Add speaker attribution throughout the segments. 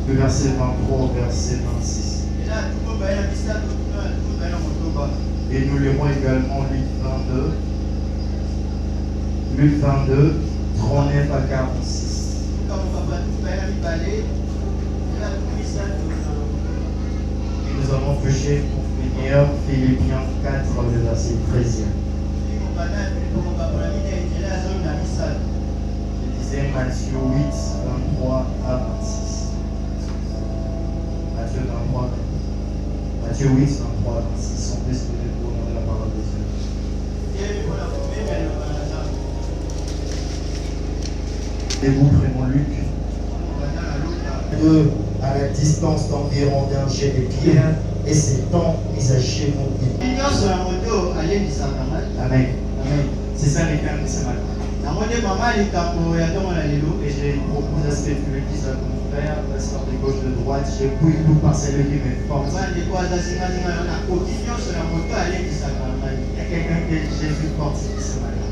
Speaker 1: du verset 23 au verset 26. Et nous lirons également Luc 22, 39 à 46. Et nous allons toucher pour finir Philippiens 4, le verset 13e. Je disais Matthieu 8, 23 à 26. Matthieu 8, 23 à 26 sont disponibles pour donner la parole de Dieu. Et vous prenons Luc. À la distance d'environ d'un jet de pierre et s'étant mis à genoux. Amen. C'est ça les termes de ce matin. Et je propose à ce que tu le dises à ton frère, pasteur de gauche, de droite, j'ai pris tout par celui qui me force. Il y a quelqu'un que Jésus fortifie ce matin.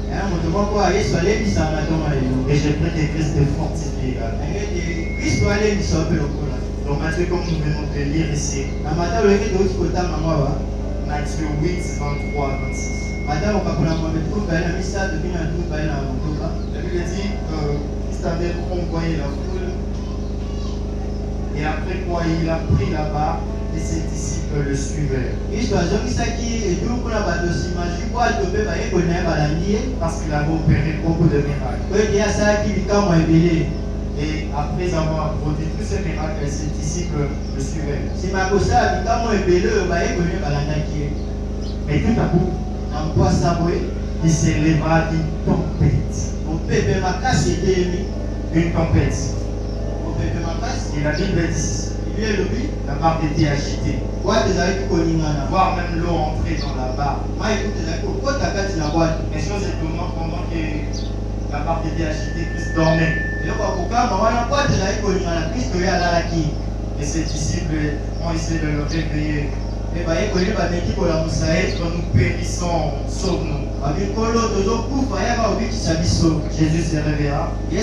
Speaker 1: Et je prie que Christ te fortifie également. Donc Matthieu, comme nous venons de lire ici, Matthieu 8, 23 à 26. La Bible dit que Christ avait renvoyé la foule et après quoi il a pris la barque et ses disciples le suivaient. Parce qu'il avait opéré beaucoup de miracles. Et après avoir produit tous ces miracles, ses disciples le suivaient. Mais tout à coup, il s'éleva une tempête. Une tempête. Et la Bible dit, la barque était agitée. Voire même l'eau entrait dans la barque. Mais chose étonnante, pendant que la barque était agitée, Christ dormait. Et ses disciples ont essayé de le réveiller. Être nous périssons, sauve-nous. Jésus se réveilla. Et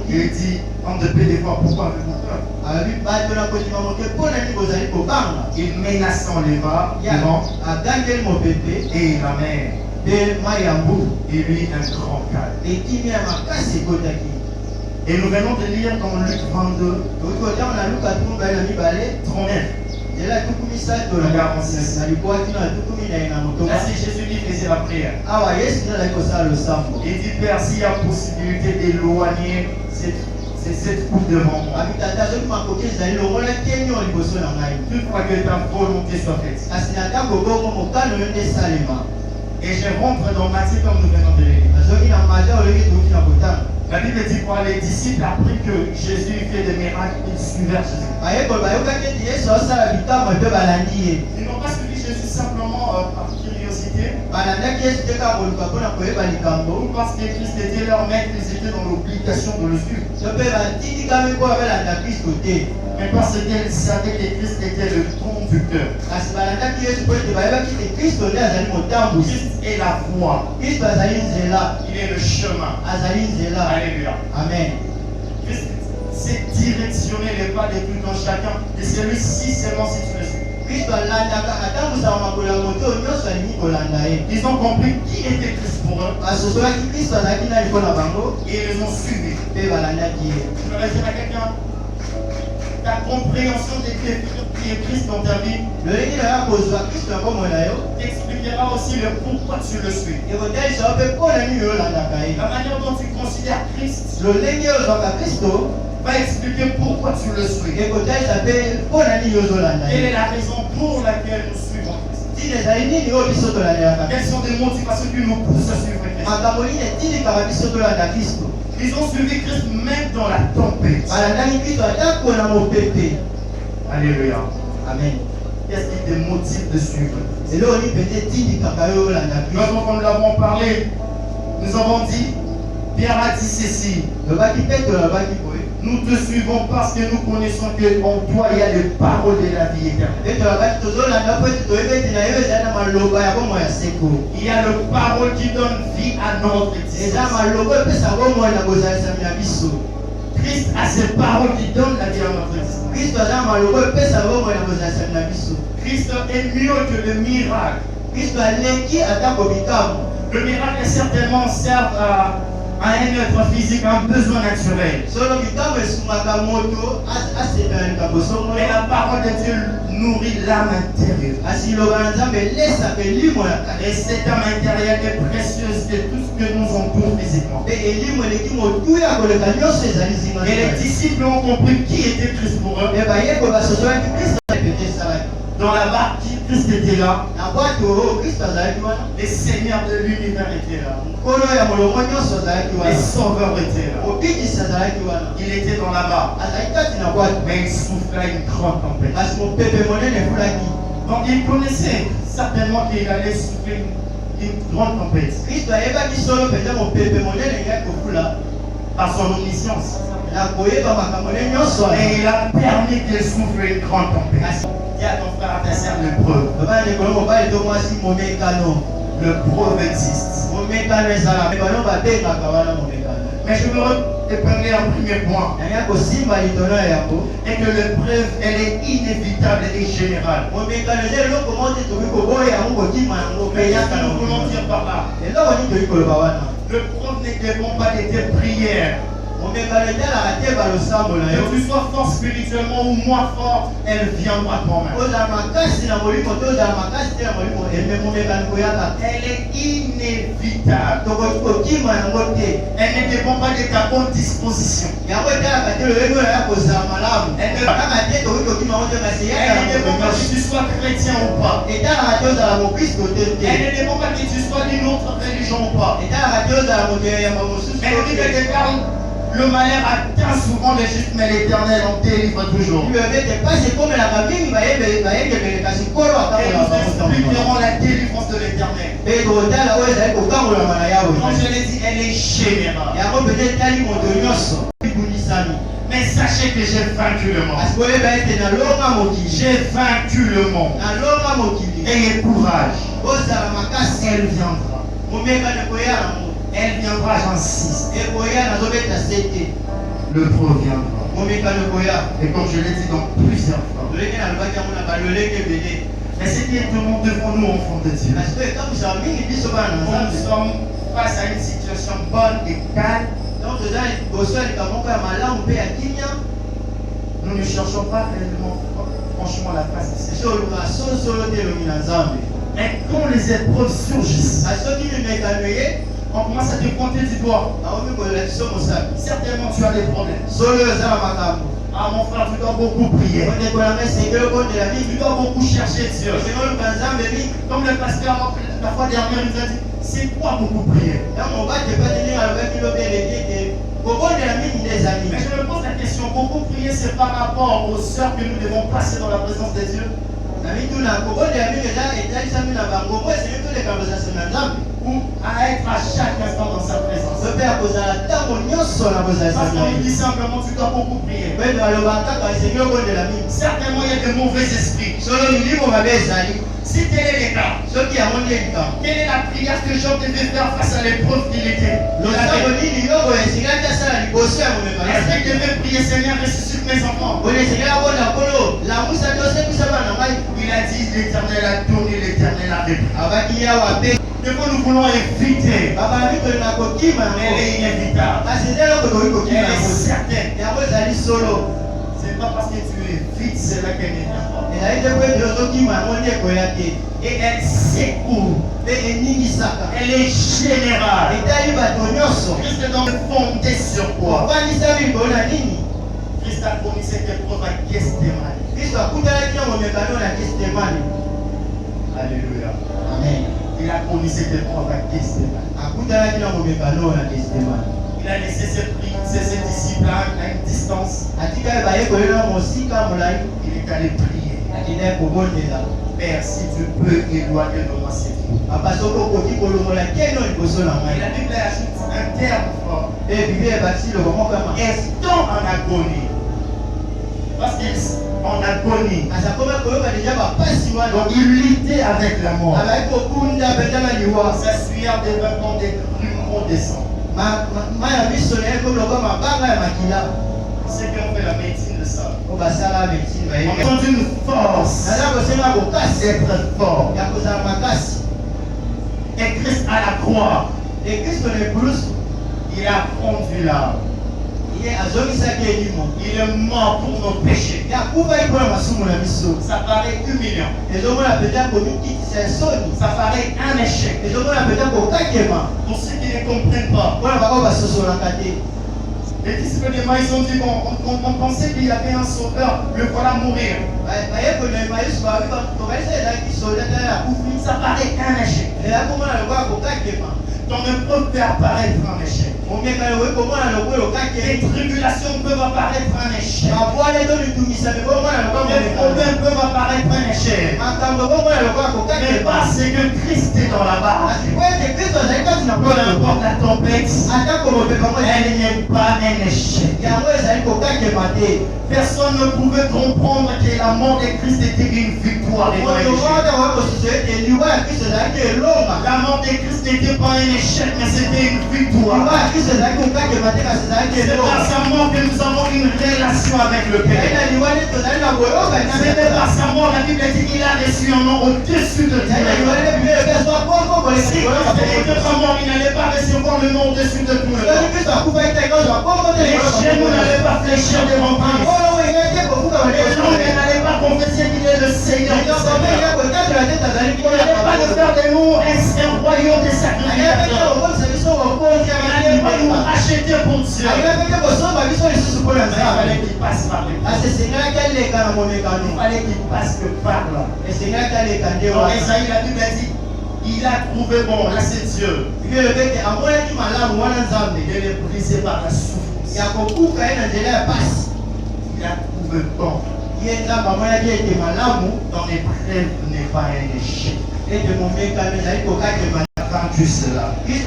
Speaker 1: il dit, homme de peu d'efforts, pourquoi avez-vous peur? Il menaçant les vents et la mer. Et lui un grand calme. Et nous venons de lire dans Luc 22, 39. Ainsi Jésus qui faisait la prière. Il dit, Père, s'il y a possibilité d'éloigner cette coupe devant moi, toutefois que ta volonté soit faite. Et je rentre dans Matthieu comme nous venons de lire. La Bible dit quoi? Les disciples appris que Jésus fait des miracles, ils suivaient Jésus. Ils n'ont pas suivi Jésus simplement par curiosité. Ou parce que Christ était leur maître, ils étaient dans l'obligation de le suivre. Mais parce qu'ils savaient que Christ était le conducteur. Christ est la voie. Il est le chemin. Alléluia.
Speaker 2: Amen.
Speaker 1: Christ sait directionner les pas de tout un chacun. Et celui-ci seulement si tu le suis. Ils ont compris qui était Christ pour eux. Et ils les ont suivis. Je vais dire à quelqu'un, ta compréhension de qui est Christ dans ta vie t'expliquera aussi le pourquoi tu le suis. La manière dont tu considères Christ va expliquer pourquoi tu le suis. Quelle est la raison pour laquelle nous suivons Christ? Quelles sont les motivations qui nous poussent à suivre Christ? Ils ont suivi Christ même dans la tempête. Alléluia.
Speaker 2: Amen.
Speaker 1: Qu'est-ce qui te motive de suivre Christ? Comme nous l'avons parlé, nous avons dit, Pierre a dit ceci. Nous te suivons parce que nous connaissons qu'en toi il y a les paroles de la vie éternelle. Il y a le parole qui donne vie à notre existence. Christ a ses paroles qui donnent la vie à notre existence. Christ est mieux que le miracle. Le miracle est certainement sert à un être physique, un besoin naturel. Mais la parole de Dieu nourrit l'âme intérieure. Et cette âme intérieure est précieuse de tout ce que nous entoure physiquement. Et les disciples ont compris qui était Christ pour eux. Dans la barque, Christ était là. Les seigneurs de l'univers étaient là. Les sauveurs étaient là. Il était dans la barque. Mais il soufflait une grande tempête. Donc il connaissait certainement qu'il allait souffler une grande tempête. Par son omniscience. Et il a permis qu'il souffle une grande tempête. Dis à ton frère, à ta sœur, le preuve. Le preuve existe. Mais je veux épingler un premier point. Et que le preuve, elle est inévitable et générale. Mais qu'est-ce que nous voulons dire par là? Le preuve ne dépend pas de tes prières. Que tu sois fort spirituellement ou moins fort, elle viendra quand même. Elle est inévitable. Elle ne dépend pas de ta bonne disposition. Elle ne dépend pas que tu sois chrétien ou pas. Elle ne dépend pas que tu sois d'une autre religion ou pas. Elle déclare: le malheur atteint souvent les justes, mais l'Éternel en délivre toujours. Et nous expliquerons la délivrance de l'Éternel. Comme je l'ai dit, elle est générale. Mais sachez que j'ai vaincu le monde. J'ai vaincu le monde. Ayez courage. Elle viendra. Elle viendra, j'insiste. Le preuve viendra. Et comme je l'ai dit dans plusieurs fois. Mais ce qui est étonnant devant nous, enfants de Dieu, nous sommes face à une situation bonne et calme. Nous ne cherchons pas réellement, franchement, la face de Dieu. Et quand les épreuves surgissent, on commence à te pointer du doigt. Certainement tu as des problèmes. Ah mon frère, tu dois beaucoup prier. Tu dois beaucoup chercher Dieu. Comme le pasteur la fois dernière nous a dit, c'est quoi beaucoup prier? Mais je me pose la question, beaucoup prier c'est par rapport aux heures que nous devons passer dans la présence de Dieu? Ou à être à chaque instant dans sa présence. Parce qu'on dit simplement tu dois beaucoup prier. Certainement il y a de mauvais esprits. Si tel est le cas, quelle est la prière que Job devait faire face à l'épreuve qu'il était? Est-ce qu'il devait prier, Seigneur, ressuscite mes enfants? Il a dit l'Éternel a donné, l'Éternel a repris. Ce que nous voulons éviter, elle est inévitable. Elle est certaine. C'est pas parce que tu évites cela qu'elle ne vient pas. Et elle secoue. Elle est générale. Christ est donc fondé sur quoi? Christ a promis cette épreuve à Gethsémani. Alléluia.
Speaker 2: Amen.
Speaker 1: Il a promis cette épreuve à Gethsémani. Il a laissé ses disciples à une distance. Il est allé prier. Père, si tu peux éloigner de moi cette eau. Et la Bible ajoute un terme fort. Étant en agonie. Parce qu'il est en agonie. Donc il luttait avec la mort. Sa sueur devint comme des grumeaux de sang. C'est qu'on fait la médecine de ça. On a une force d'être fort. Et Christ à la croix, il a fondu là. Il est mort pour nos péchés. Ça paraît humiliant. Ça paraît un échec. Pour ceux qui ne comprennent pas. Les disciples de Maïs ont dit qu'on pensait qu'il y avait un sauveur, le voilà mourir. Ça paraît un échec. Ton épreuve peut apparaître un échec. Les tribulations peuvent apparaître un échec. Les problèmes peuvent apparaître un échec. Mais parce que Christ est dans la barre, peu importe la tempête, elle n'est pas un échec. Personne ne pouvait comprendre que la mort de Christ était une victoire. La mort de Christ n'était pas un échec, mais c'était une victoire. C'est par sa mort que nous avons une relation avec le Père. C'est par sa mort, la Bible dit qu'il a reçu un nom au-dessus de tout. Si Christ n'était pas mort, il n'allait pas recevoir le nom au-dessus de tout. Les genoux n'allaient pas fléchir devant Christ. Les gens n'allaient pas confesser qu'il est le Seigneur. Il n'allait pas nous faire de nous un royaume de sacrificateurs. Il n'allait pas nous racheter pour Dieu. Il fallait qu'il passe par les il fallait qu'il passe par là. Dans Esaïe, la Bible dit il a trouvé bon, là c'est Dieu. Il est brisé par la souffrance. Il a trouvé bon. Ton épreuve n'est pas un échec. Quand tu seras, il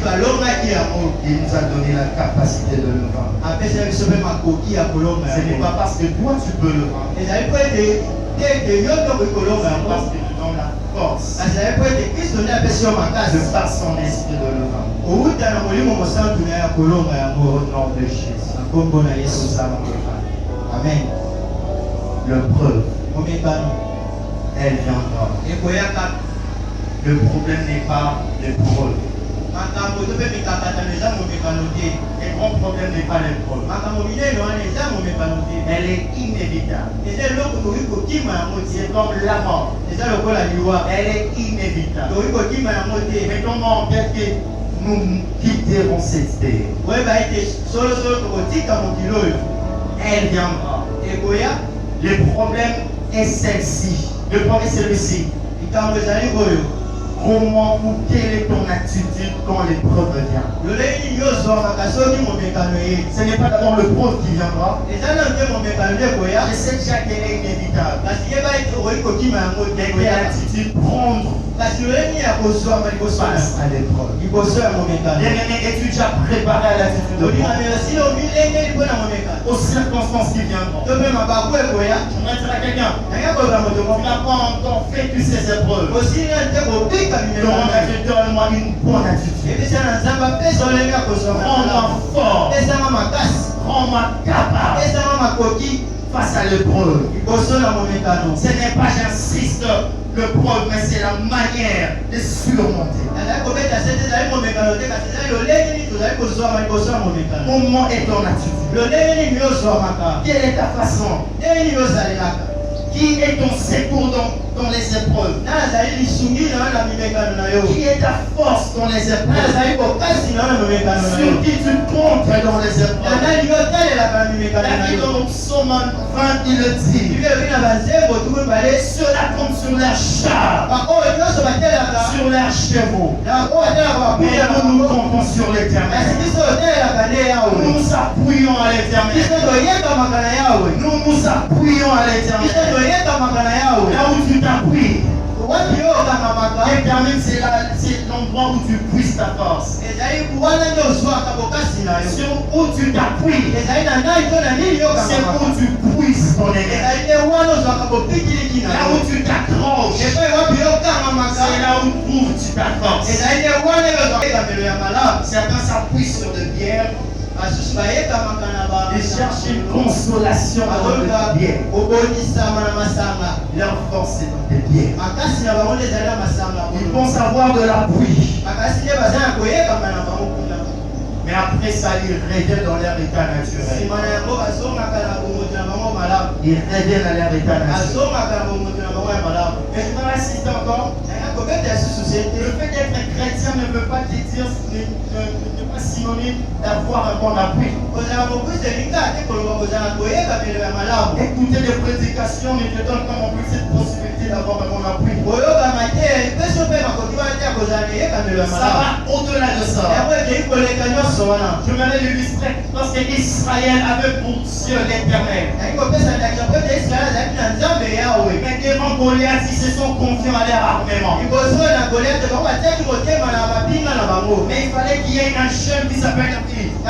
Speaker 1: nous a donné la capacité de le vendre. Ce n'est pas parce que toi tu peux le vendre. C'est parce que tu donnes la force de par son esprit de le vendre. Au nom de Jésus. Amen. Le preuve, elle viendra. Le problème n'est pas l'épreuve. Le grand problème n'est pas l'épreuve. Elle est inévitable. C'est comme la mort. Elle est inévitable. Mettons-nous en tête que nous quitterons cette terre. Elle viendra. Le problème est celle-ci. Le problème est celui-ci. Comment ou quelle est ton attitude quand l'épreuve vient? Ce n'est pas d'abord l'épreuve qui viendra. Je sais déjà qu'elle est inévitable. Mais quelle attitude prendre face à l'épreuve? Bien-aimé, es-tu déjà préparé à l'attitude de prendre aux circonstances qui viendront? Je vais dire à quelqu'un, tu n'as pas encore vécu ces épreuves. Donne-moi une bonne attitude. Rends-moi fort. Rends-moi capable face à l'épreuve. Ce n'est pas, j'insiste, l'épreuve, mais c'est la manière de surmonter. Comment est ton attitude? Quelle est ta façon? Qui est ton secours dans les épreuves? Qui est ta force dans les épreuves? Sur qui tu comptes dans les épreuves? David dans le psaume 20, il le dit. Cela compte sur leurs chars, sur leurs chevaux. Mais nous nous comptons sur l'Éternel. Nous nous appuyons à l'Éternel. Nous nous appuyons à l'Éternel. Là où tu t'appuies, L'éternel, c'est l'endroit où tu puisses ta force. Sur où tu t'appuies, c'est où tu puisses ton énergie. Là où tu t'accroches, c'est
Speaker 2: là où trouves-tu ta force? Certains s'appuient sur des bières. Ils cherchent une consolation dans le bière. Leur force est dans des bières. Ils pensent avoir de la pluie. Mais après ça, ils reviennent dans leur état naturel. Ils reviennent à leur état naturel. Et je vais insister encore. Le fait d'être chrétien ne veut pas te dire, n'est pas synonyme d'avoir un bon appui. Écouter des prédications ne te donne pas non plus cette possibilité d'avoir un bon appui. Ça va au-delà de ça. Je vais l'illustrer lorsque Israël avait pour Dieu l'éternel. Mais devant Goliath, ils se sont confiés à leur armement. Mais il fallait qu'il y ait un jeune qui s'appelle David. Il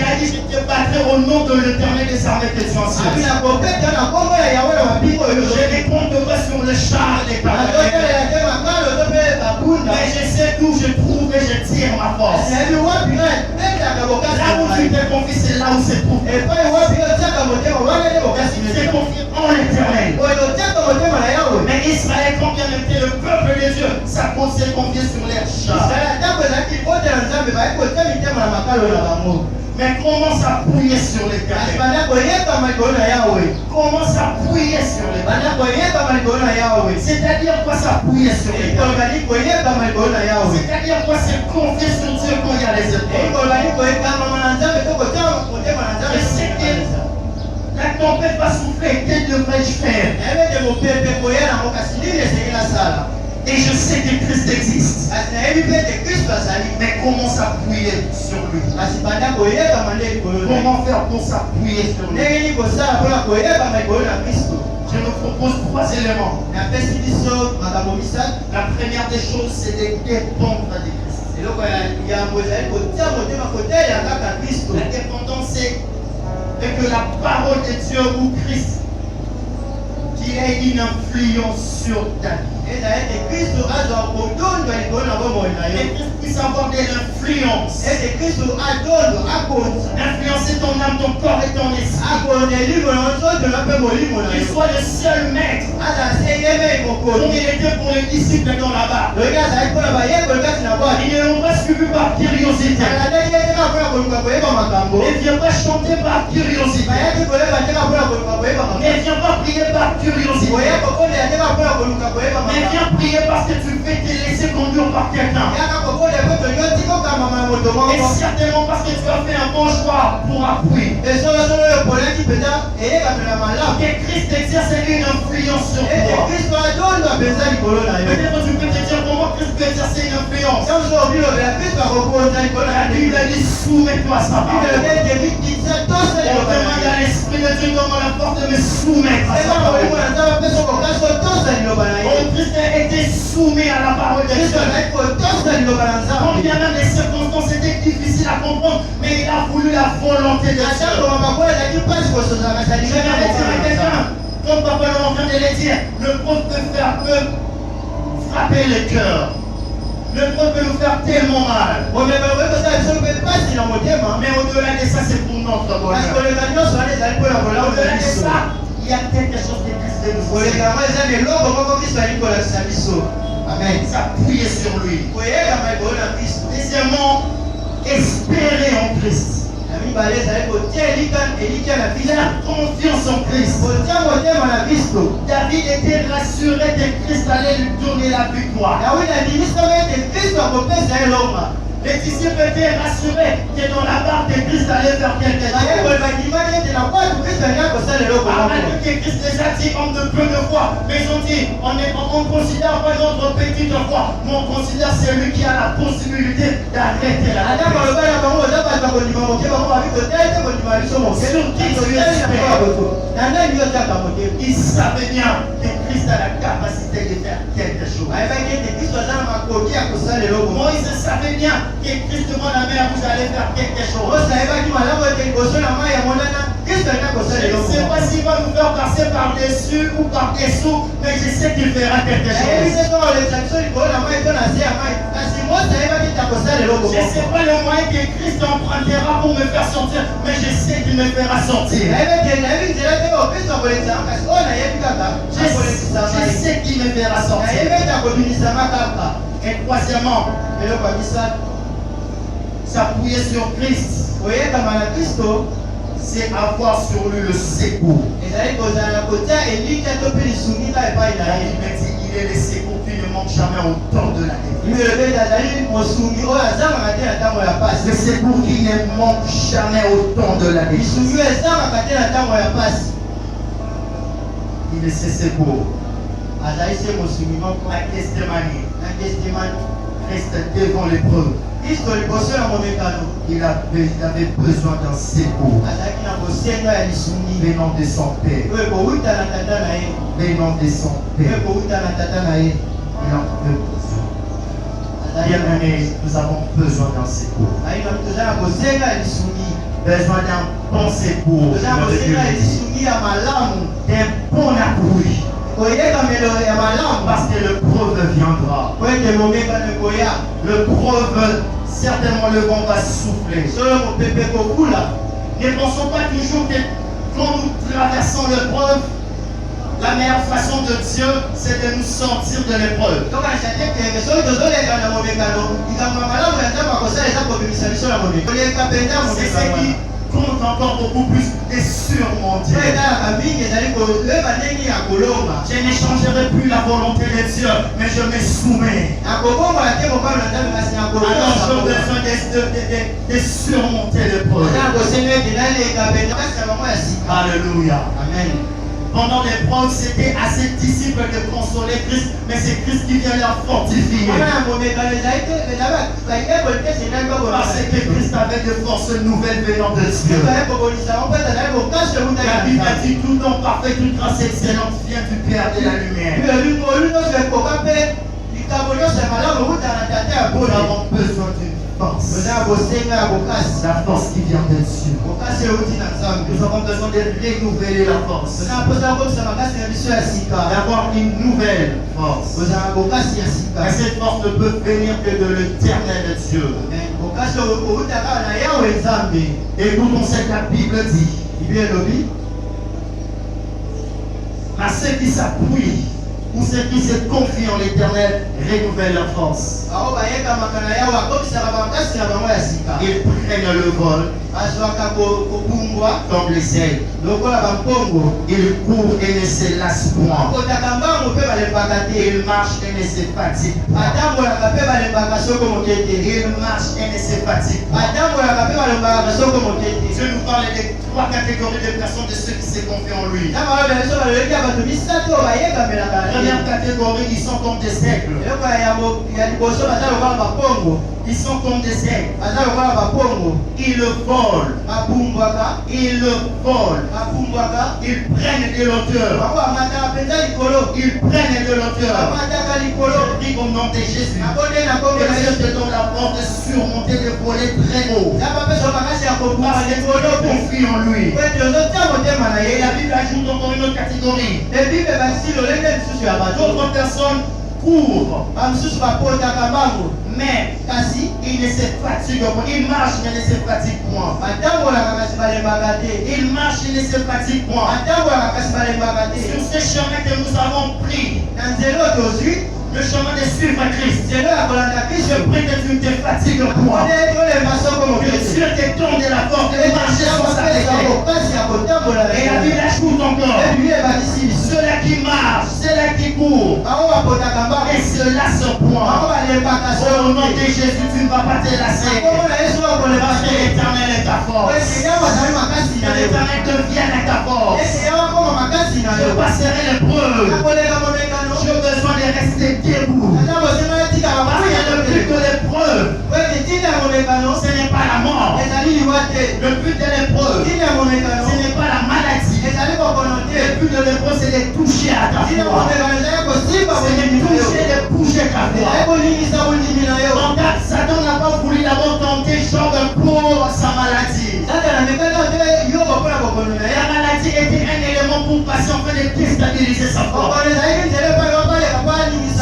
Speaker 2: a dit, je te battrai au nom de l'éternel des armées que tu as ciel. Je les compterai sur le char des camarades. Mais je sais d'où je trouve et je tire ma force. Là où tu te confies, c'est là où se trouve. C'est confié en l'éternel. Mais Israël, quand bien était le peuple de Dieu, sa force s'est confiée sur les chars. Mais commence à prier sur l'éternel. Commence à prier sur l'éternel. C'est-à-dire quoi s'appuyer sur l'éternel? C'est-à-dire quoi se confier sur Dieu quand il y a les épreuves? Je sais que la tempête va souffler. Que devrais-je faire? Et je sais que Christ existe. Mais comment s'appuyer sur lui? Comment faire pour s'appuyer sur lui? Je nous propose 3 éléments. La première des choses, c'est de dépendre de Christ. La dépendance, c'est que la parole de Dieu ou Christ qui ait une influence sur ta vie. Et Christ puisse avoir de l'influence. Influencer ton âme, ton corps et ton esprit. Qu'il soit le seul maître. Comme il était pour les disciples dans la barque. Ils ne l'ont pas suivi par curiosité. Ne viens pas chanter par curiosité. Ne viens pas prier par curiosité. Mais viens prier parce que tu veux te laisser conduire par quelqu'un. Et certainement parce que tu as fait un bon choix pour appuyer. Que Christ exerce une influence sur toi. Peut-être tu peux te dire comment Christ peut exercer une influence. La Bible a dit soumets-toi à sa parole. On demande à l'Esprit de Dieu comment la porte de me soumettre à sa parole. Christ a été soumis à la parole de Dieu. Quand bien même les circonstances étaient difficiles à comprendre, mais il a voulu la volonté de Dieu. Je vais dire à quelqu'un, comme Papa Laurent vient de le dire, le prof peut frapper le cœur. Le prof peut nous faire tellement mal. Mais au-delà de ça, c'est pour notre bonheur. Au-delà de ça, il y a quelque chose de Christ de nous. Amen. S'appuyer sur lui. Deuxièmement, espérer en Christ. La confiance en Christ. David était rassuré que Christ allait lui donner la victoire. Les disciples étaient rassurés que dans la barque de Christ allait faire quelque chose. Que Christ les a dit on ne peut de foi. Mais ils ont dit on ne considère pas notre petite foi, mais on considère celui qui a la possibilité d'arrêter la vie. Ils savaient bien que Christ a la capacité de faire quelque chose. Moïse savait bien que Christ demande à la mer, vous allez faire quelque chose. Je ne sais pas s'il va nous faire passer par-dessus ou
Speaker 1: coupe par des sous, mais je sais qu'il fera quelque chose. Je ne sais pas le moyen que Christ empruntera pour me faire sortir, mais je sais qu'il me fera sortir. Je sais qu'il me fera sortir. Et troisièmement, s'appuyer sur Christ, c'est avoir sur lui le secours. Il est le secours qui ne manque jamais au temps de la détresse. Le secours qui ne manque jamais au temps de la détresse. Il est ce secours. À Gethsémani, Christ devant l'épreuve. Il avait besoin d'un secours venant de son Père. Venant de son Père. Il en avait besoin. Bien-aimés, nous avons besoin d'un secours. Besoin d'un bon secours. D'un bon appui. Parce que le preuve viendra. Le preuve, certainement le vent va souffler. Ne pensons pas toujours que quand nous traversons l'épreuve, la meilleure façon de Dieu, c'est de nous sortir de l'épreuve. C'est ce qui compte encore beaucoup plus de surmonter. Je n'échangerai plus la volonté de Dieu, mais je me soumets. Alors j'ai besoin de surmonter l'épreuve. Alléluia. Amen. Pendant l'épreuve, c'était à ses disciples de consoler Christ, mais c'est Christ qui vient leur fortifier. Parce que Christ avait de forces nouvelles venant de Dieu. La Bible a dit tout don parfait, toute grâce excellente vient du Père de la lumière. Nous avons besoin d'une force. La force qui vient de Dieu. Nous avons besoin de renouveler la force. D'avoir une nouvelle force. Et cette force ne peut venir que de l'éternel de Dieu. Écoutons ce que la Bible dit. À ceux qui s'appuient ou ceux qui se confient en l'éternel renouvellent leur force. Ils prennent le vol comme les aigles. Ils courent et ne se lassent point. Ils marchent et ne se fatiguent pas. Ils marchent et ne se fatiguent pas. Je nous parle des trois catégories de personnes, de ceux qui se confient en lui. Première catégorie, ils sont comme des aigles. Ils sont comme des aigles. Ils volent. Ils volent. Ils prennent de l'auteur. Ils prennent de l'auteur. Je prie au nom de Jésus. Que Dieu te donne la force de surmonter, de voler très haut. Parce que tu confies en lui. Et la Bible ajoute encore une autre catégorie. D'autres personnes courent. Mais ils ne se fatiguent pas. Ils marchent mais ne se fatiguent point. Ils marchent et ne se fatiguent point. Sur ce chemin que nous avons pris, le chemin de suivre Christ, je prie que tu ne te fatigues point. Que Dieu te donne de la force de marcher sans s'arrêter. Et la Bible ajoute encore, ceux-là qui marchent, ceux-là qui courent, et ceux-là se point. Au nom de Jésus, tu ne vas pas te lasser. Parce que l'Éternel est ta force. Que l'Éternel devienne ta force. Je passerai l'épreuve. J'ai besoin de rester debout. Parce que le but de l'épreuve, ce n'est pas la mort. Le but de l'épreuve, ce n'est pas la maladie. Le but de l'épreuve, c'est de toucher à ta foi. C'est de toucher, de bouger ta foi. Donc Satan n'a pas voulu d'abord tenter Job pour sa maladie. La maladie était un élément pour passer passer en train de déstabiliser sa foi.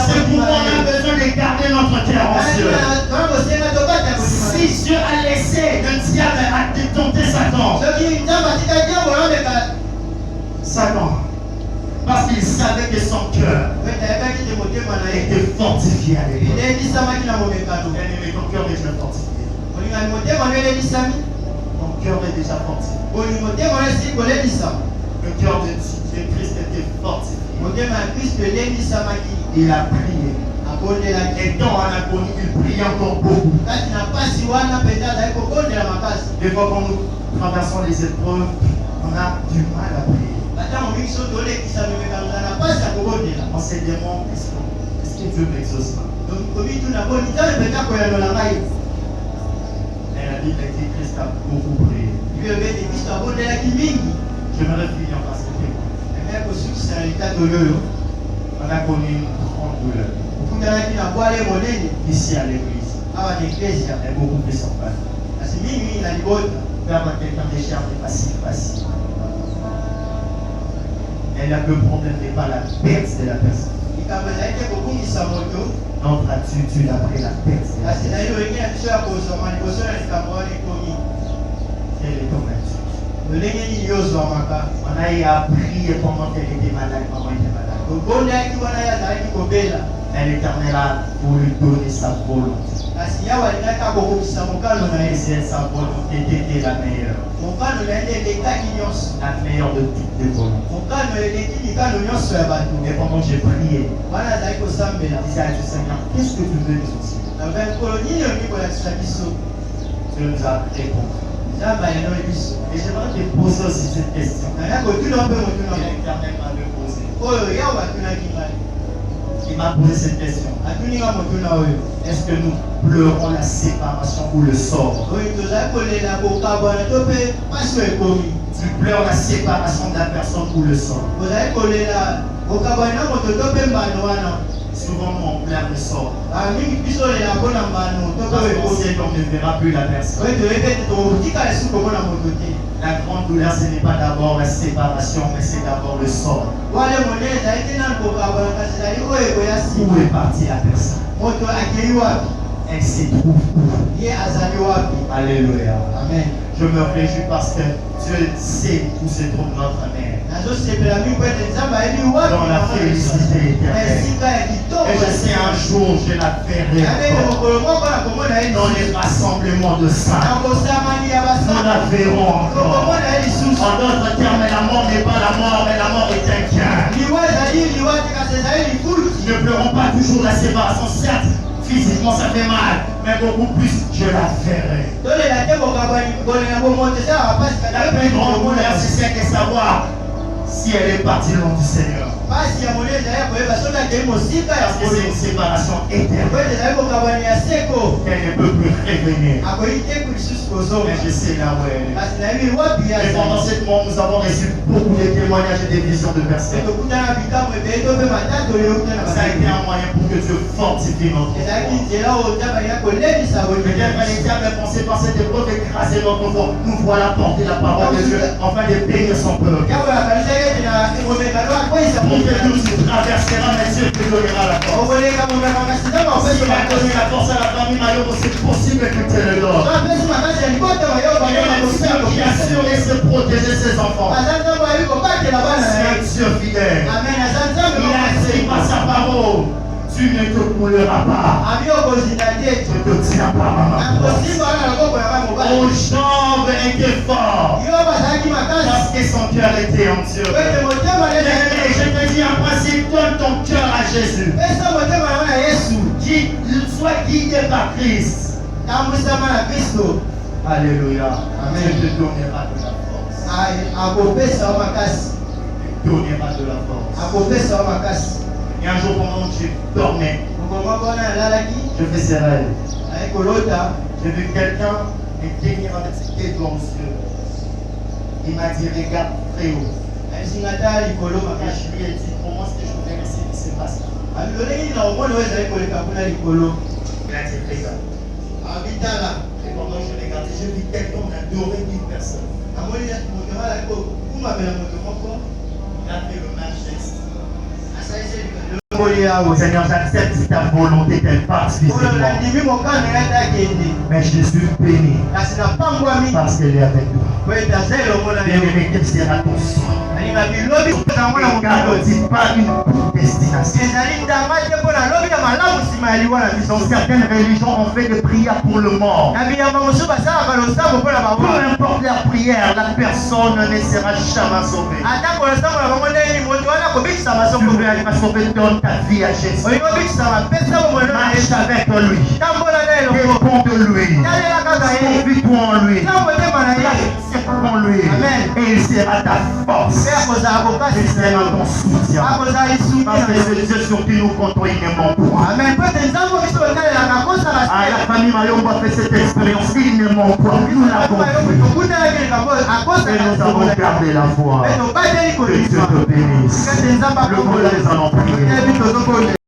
Speaker 1: C'est pourquoi on a besoin de garder notre cœur en Dieu. Si Dieu a laissé le diable à tenter Satan, parce qu'il savait que son cœur était fortifié à l'époque. Bien-aimé, ton cœur est déjà fortifié. Ton cœur est déjà fortifié. Le cœur de Christ était fortifié. Il a prié. Et dans Anagonie, il prie encore beaucoup. Des fois, quand nous traversons les épreuves, on a du mal à prier. On se demande, est-ce que Dieu m'exauce pas? Mais la Bible dit que Christ a beaucoup prié. J'aimerais finir par ce témoin. On a connu une grande douleur. Ici à l'église. Et beaucoup plus en bas. Perdre quelqu'un de cher n'est pas si facile. Et le problème n'est pas la perte de la personne. Notre attitude après la perte de la personne. Quelle est ton attitude? On a eu à prier pendant qu'elle était malade. Maman était malade. Et l'Éternel a voulu donner sa volonté. Et c'est sa volonté était la meilleure. La meilleure de toutes les volontés. Et pendant que j'ai prié, je disais à Dieu, Seigneur, qu'est-ce que tu veux nous enseigner? Dieu nous a répondu. Et j'aimerais te poser aussi cette question. L'Éternel m'avait posé. Il m'a posé cette question. Est-ce que nous pleurons la séparation ou le sort? Tu pleures la séparation de la personne ou le sort? Souvent on pleure le sort. Parce qu'on sait qu'on ne verra plus la personne. La grande douleur, ce n'est pas d'abord la séparation, mais c'est d'abord le sort. Où est partie la personne? Elle se trouve où? Alléluia. Amen. Je me réjouis parce que Dieu sait où se trouve notre mère. Dans la félicité éternelle. Et je sais un jour je la verrai encore. Dans les rassemblements de saints. Nous la verrons encore. En d'autres termes, la mort n'est pas la mort, mais la mort est un gain. Ne pleurons pas toujours la séparation, certes. Physiquement ça fait mal, mais beaucoup plus je la verrai. La plus grande douleur c'est celle de savoir si elle est partie loin du Seigneur. Parce que c'est une séparation éternelle. Elle ne peut plus revenir. Mais je sais là où elle est. Et pendant cette moment, nous avons reçu beaucoup de témoignages et des visions de personnes. Ça a été un moyen pour que Dieu fortifie notre foi. Peut-être les diables a pensé par cette épreuve écraser notre foi. Nous voilà porter la parole de Dieu afin de bénir son peuple. Mon Dieu nous traversera, mais Dieu te donnera la force. Si il a donné la force à la famille Mayobo, c'est possible que tu le donnes. Il est le seul qui assure et se protéger ses enfants. C'est un Dieu fidèle. Il a dit par sa parole. Tu ne te couleras pas. Je te tiens pas, maman. Aux jambes étaient forts. Parce que son cœur était en Dieu. Et je te dis en principe, donne ton cœur à Jésus. Sois guidé par Christ. Alléluia. Amen. Je te donnerai de la force. Il donnera de la force. Et un jour pendant que je dormais, je faisais ces rêves. J'ai vu quelqu'un me tenir avec ses pieds dans les yeux. Il m'a dit, regarde très haut. Et je lui ai dit, comment est-ce que je vais laisser ce qui se passe? Il a dit, regarde. Et pendant que je regardais, j'ai vu quelqu'un, on adorait une personne.
Speaker 2: Seigneur, j'accepte ta volonté qu'elle passe physiquement. Mais je suis béni parce qu'elle est avec toi. Bien-aimé, quel sera ton sort? Ne garantit pas une destination. Dans certaines religions, on fait des prières pour le mort. Peu importe la prière, la personne ne sera jamais sauvée. Tu veux être sauvé, donne ta vie à Jésus. Marche avec lui. Dépends de lui. Confie-toi en lui. En lui. Et il sera ta force. Il sera ton soutien. Parce que c'est Dieu sur qui nous comptons, il ne ment point. La famille Mayombo a fait cette expérience. Il ne ment point. Nous l'avons vu. Et nous avons gardé la foi. Que Dieu te bénisse. Le volet, nous allons prier.